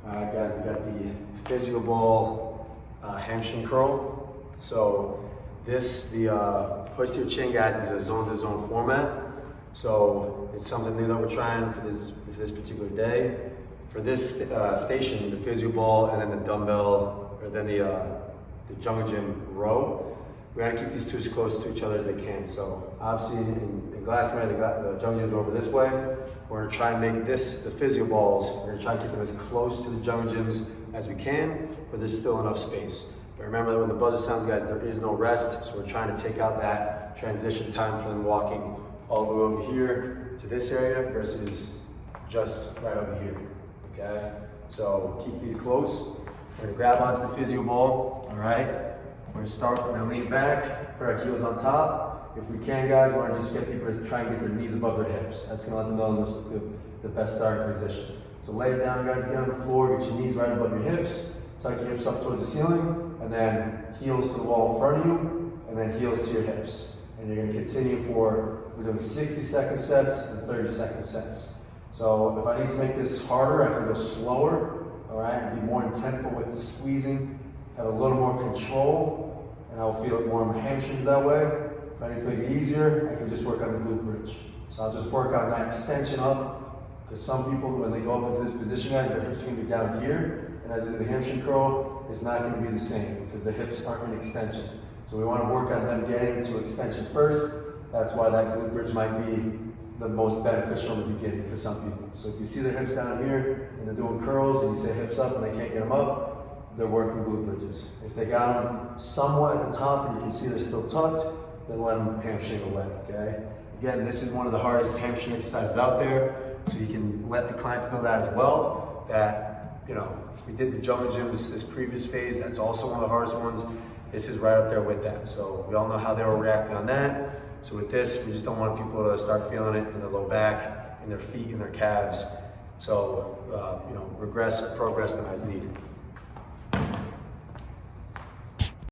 Alright guys, we got the physio ball hamstring curl. So the hoist your chin guys is a zone to zone format. So it's something new that we're trying for this particular day. For this station, the physio ball and then the dumbbell, or then the jungle gym row, we gotta keep these two as close to each other as they can. So obviously in Glastonbury, the jungle gym's over this way. We're gonna try and make this, the physio balls, we're gonna try and keep them as close to the jungle gyms as we can, but there's still enough space. But remember that when the buzzer sounds, guys, there is no rest. So we're trying to take out that transition time for them walking all the way over here to this area versus just right over here, okay? So keep these close. We're gonna grab onto the physio ball, all right? We're gonna lean back, put our heels on top. If we can, guys, we wanna just get people to try and get their knees above their hips. That's gonna let them know this is the best starting position. So lay it down, guys, get on the floor, get your knees right above your hips, tuck your hips up towards the ceiling, and then heels to the wall in front of you, and then heels to your hips. And you're gonna continue we're doing 60-second sets and 30-second sets. So if I need to make this harder, I can go slower, all right, and be more intentful with the squeezing, have a little more control, and I'll feel it more in my hamstrings that way. If I need to make it easier, I can just work on the glute bridge. So I'll just work on that extension up, because some people, when they go up into this position, guys, their hips are gonna be down here, and as they do the hamstring curl, it's not gonna be the same, because the hips aren't in extension. So we wanna work on them getting to extension first. That's why that glute bridge might be the most beneficial in the beginning for some people. So if you see their hips down here and they're doing curls and you say hips up and they can't get them up, they're working glute bridges. If they got them somewhat at the top and you can see they're still tucked, then let them hamstring away, okay? Again, this is one of the hardest hamstring exercises out there, so you can let the clients know that as well, that, you know, we did the jungle gyms this previous phase, that's also one of the hardest ones. This is right up there with that. So we all know how they were reacting on that. So with this, we just don't want people to start feeling it in their low back, in their feet, in their calves. So, you know, regress or progress them as needed.